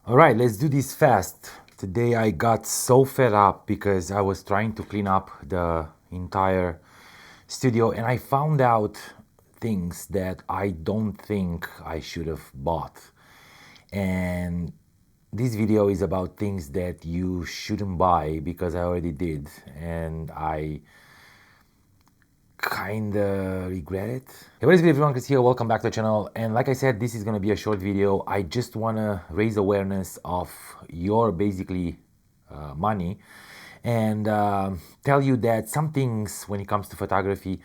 All right, let's do this fast. Today I got so fed up because I was trying to clean up the entire studio and I found out things that I don't think I should have bought. And this video is about things that you shouldn't buy because I already did and I kinda regret it. Hey, what is good everyone, Chris here, welcome back to the channel. And like I said, this is gonna be a short video. I just wanna raise awareness of your basically money and tell you that some things when it comes to photography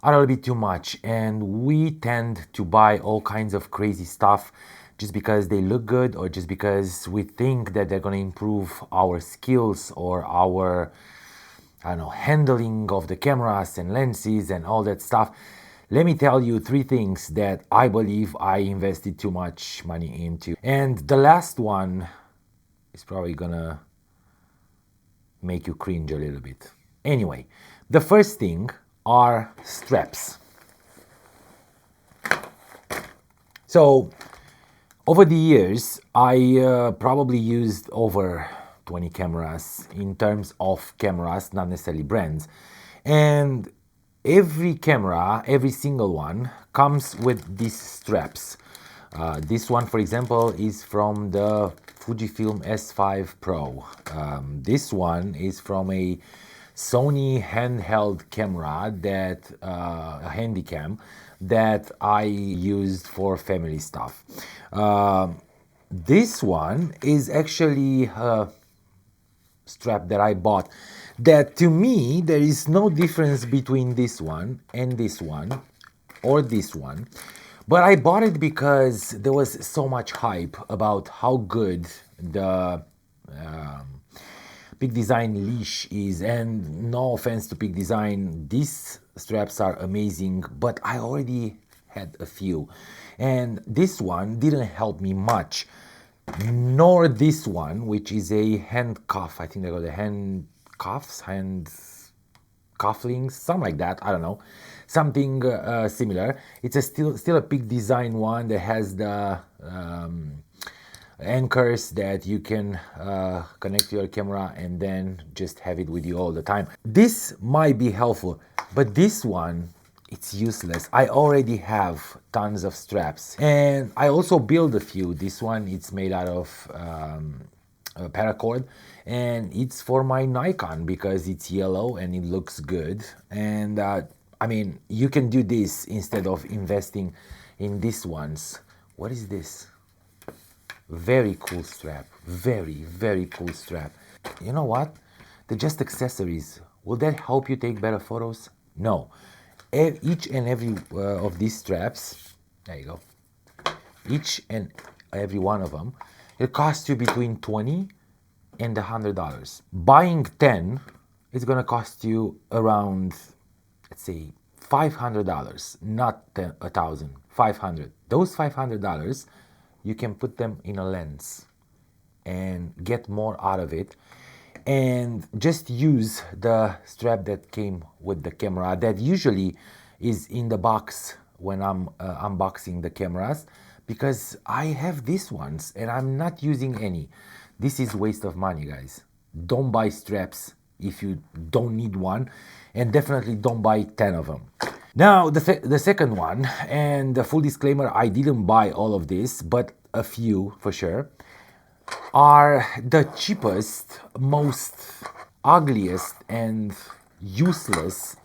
are a little bit too much, and we tend to buy all kinds of crazy stuff just because they look good or just because we think that they're going to improve our skills or our, I don't know, handling of the cameras and lenses and all that stuff. Let me tell you three things that I believe I invested too much money into. And the last one is probably gonna make you cringe a little bit. Anyway, the first thing are straps. So over the years, I probably used over 20 cameras in terms of cameras, not necessarily brands. And every camera, every single one, comes with these straps. This one, for example, is from the Fujifilm S5 Pro. This one is from a Sony handheld camera that a Handycam that I used for family stuff. This one is actually a strap that I bought. That to me there is no difference between this one and this one or this one. But I bought it because there was so much hype about how good the Peak Design leash is, and no offense to Peak Design, these straps are amazing, but I already had a few and this one didn't help me much, nor this one, which is a hand cuff. I think they got the hand cuffs, hand cufflinks, something like that. I don't know, something similar. It's a still a Peak Design one that has the anchors that you can connect to your camera and then just have it with you all the time. This might be helpful, but this one, it's useless. I already have tons of straps and I also build a few. This one, it's made out of paracord and it's for my Nikon because it's yellow and it looks good. And I mean, you can do this instead of investing in these ones. What is this? Very cool strap. Very cool strap. You know what? They're just accessories. Will that help you take better photos? No. Each and every of these straps, there you go. Each and every one of them, it costs you between $20 and $100. Buying 10 is gonna cost you around, let's say, $500, not 1,000, 500. Those $500, you can put them in a lens and get more out of it, and just use the strap that came with the camera that usually is in the box when I'm unboxing the cameras, because I have these ones and I'm not using any. This is waste of money, guys. Don't buy straps if you don't need one, and definitely don't buy 10 of them. Now, the second one, and the full disclaimer, I didn't buy all of this, but a few for sure, are the cheapest, most ugliest and useless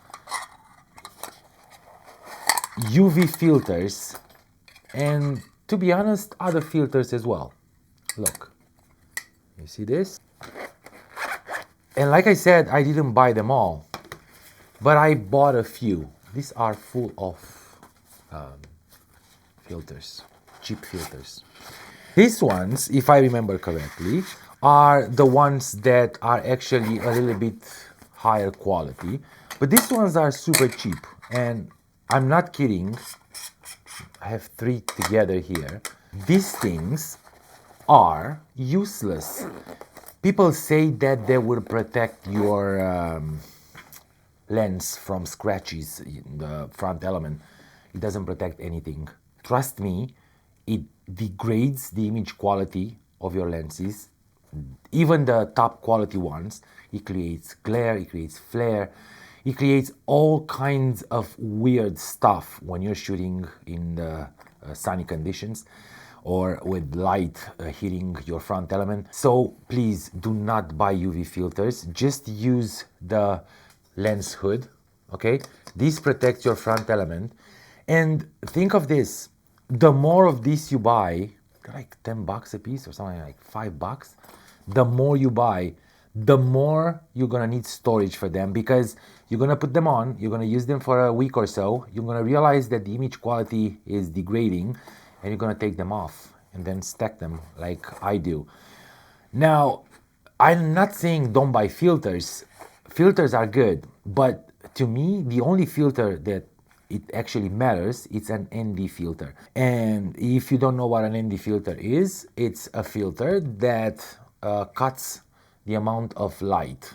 UV filters, and to be honest, other filters as well. Look, you see this? And like I said, I didn't buy them all, but I bought a few. These are full of filters, cheap filters. These ones, if I remember correctly, are the ones that are actually a little bit higher quality, but these ones are super cheap, and I'm not kidding. I have three together here. These things are useless. People say that they will protect your lens from scratches in the front element. It doesn't protect anything. Trust me, it degrades the image quality of your lenses, even the top quality ones. It creates glare, it creates flare, it creates all kinds of weird stuff when you're shooting in the sunny conditions or with light hitting your front element. So please do not buy UV filters, just use the lens hood, okay? This protects your front element. And think of this, the more of this you buy, like 10 bucks a piece or something like $5, the more you buy, the more you're gonna need storage for them, because you're gonna put them on, you're gonna use them for a week or so, you're gonna realize that the image quality is degrading, and you're gonna take them off and then stack them like I do. Now, I'm not saying don't buy filters. Filters are good, but to me, the only filter that it actually matters, it's an ND filter. And if you don't know what an ND filter is, it's a filter that cuts the amount of light,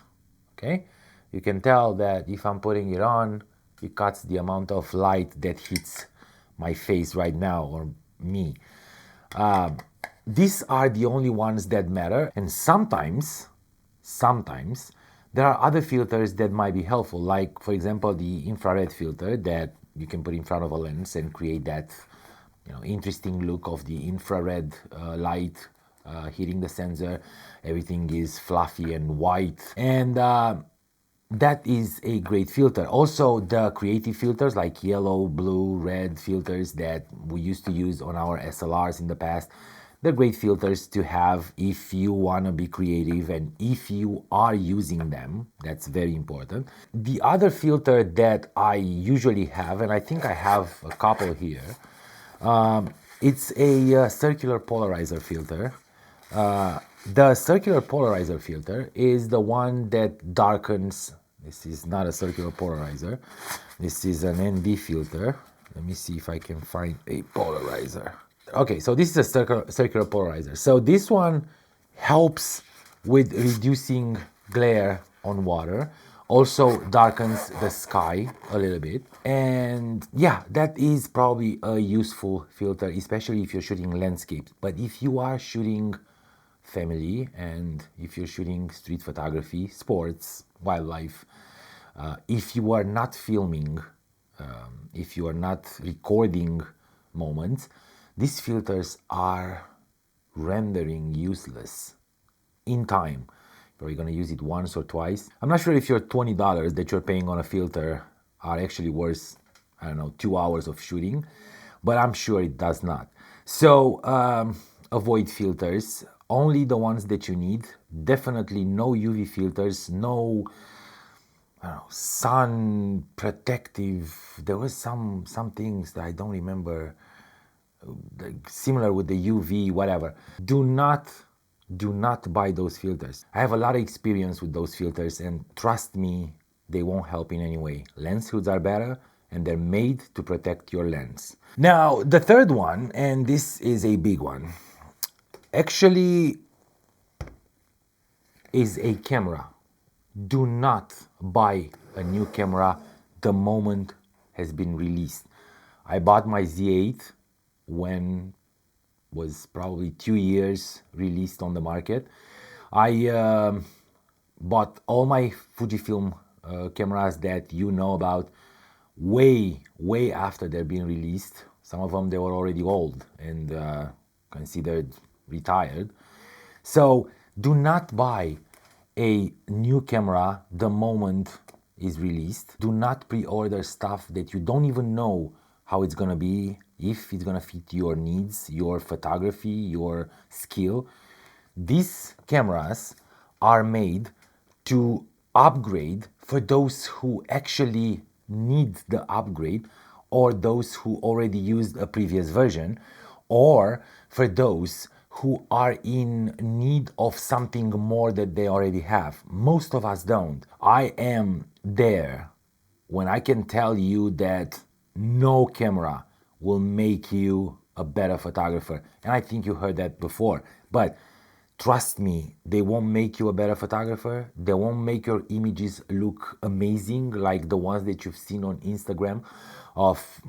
okay? You can tell that if I'm putting it on, it cuts the amount of light that hits my face right now, or me. These are the only ones that matter, and sometimes there are other filters that might be helpful, like for example the infrared filter that you can put in front of a lens and create that interesting look of the infrared light hitting the sensor. Everything is fluffy and white, and that is a great filter. Also, the creative filters like yellow, blue, red filters that we used to use on our SLRs in the past, they're great filters to have if you want to be creative and if you are using them. That's very important. The other filter that I usually have, and I think I have a couple here, it's a circular polarizer filter. The circular polarizer filter is the one that darkens. This is not a circular polarizer. This is an ND filter. Let me see if I can find a polarizer. Okay, so this is a circular polarizer. So this one helps with reducing glare on water, also darkens the sky a little bit. And yeah, that is probably a useful filter, especially if you're shooting landscapes. But if you are shooting family, and if you're shooting street photography, sports, wildlife, if you are not filming, if you are not recording moments, these filters are rendering useless in time. You're going to use it once or twice. I'm not sure if your $20 that you're paying on a filter are actually worth, I don't know, 2 hours of shooting, but I'm sure it does not. So avoid filters, only the ones that you need. Definitely no UV filters, no sun protective. There was some things that I don't remember, like similar with the UV, whatever. Do not buy those filters. I have a lot of experience with those filters, and trust me, they won't help in any way. Lens hoods are better, and they're made to protect your lens. Now, the third one, and this is a big one, actually is a camera. Do not buy a new camera the moment has been released. I bought my Z8 when was probably 2 years released on the market. I bought all my Fujifilm cameras that you know about way after they're being released. Some of them, they were already old and considered retired. So do not buy a new camera the moment is released. Do not pre-order stuff that you don't even know how it's gonna be, if it's gonna fit your needs, your photography, your skill. These cameras are made to upgrade for those who actually need the upgrade, or those who already used a previous version, or for those who are in need of something more that they already have. Most of us don't. I am there when I can tell you that no camera will make you a better photographer. And I think you heard that before. But trust me, they won't make you a better photographer. They won't make your images look amazing like the ones that you've seen on Instagram of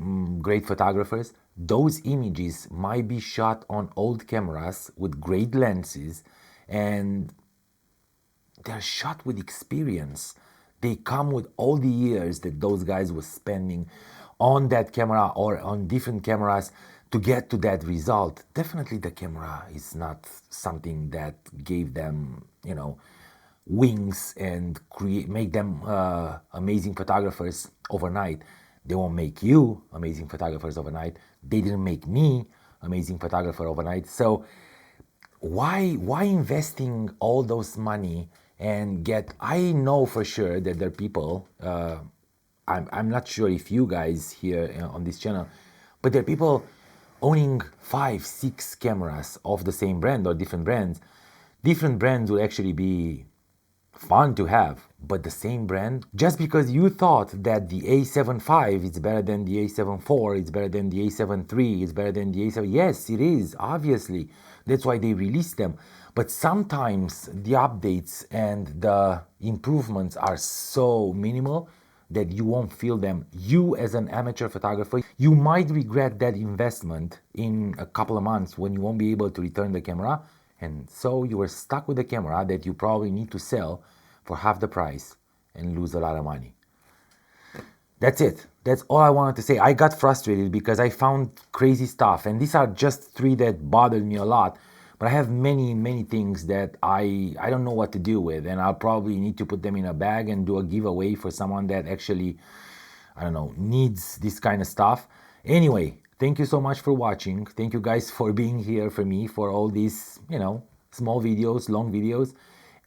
great photographers. those images might be shot on old cameras with great lenses, and they're shot with experience. They come with all the years that those guys were spending on that camera or on different cameras to get to that result. Definitely the camera is not something that gave them, wings and make them amazing photographers overnight. They won't make you amazing photographers overnight. They didn't make me amazing photographer overnight. So why investing all those money and I know for sure that there are people, I'm not sure if you guys here on this channel, but there are people owning 5-6 cameras of the same brand or different brands. Different brands will actually be fun to have, but the same brand, just because you thought that the A7 is better than the A7 IV, it's better than the A7 III, it's better than the A7, yes, it is, obviously. That's why they release them. But sometimes the updates and the improvements are so minimal that you won't feel them. You as an amateur photographer, you might regret that investment in a couple of months when you won't be able to return the camera. And so you are stuck with a camera that you probably need to sell for half the price and lose a lot of money. That's it. That's all I wanted to say. I got frustrated because I found crazy stuff, and these are just 3 that bothered me a lot. But I have many things that I don't know what to do with, and I'll probably need to put them in a bag and do a giveaway for someone that actually, I don't know, needs this kind of stuff. Anyway, thank you so much for watching. Thank you guys for being here for me for all these, small videos, long videos.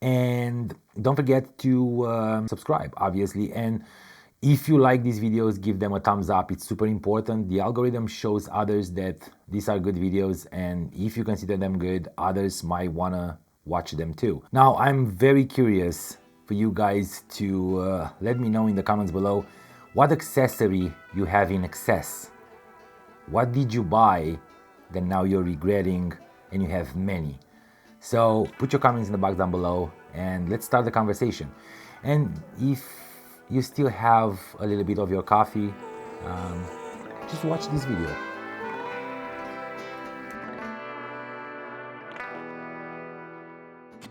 And don't forget to subscribe, obviously. And if you like these videos, give them a thumbs up. It's super important. The algorithm shows others that these are good videos, and if you consider them good, others might want to watch them too. Now, I'm very curious for you guys to let me know in the comments below what accessory you have in excess. What did you buy that now you're regretting and you have many? So put your comments in the box down below and let's start the conversation. And if you still have a little bit of your coffee, just watch this video.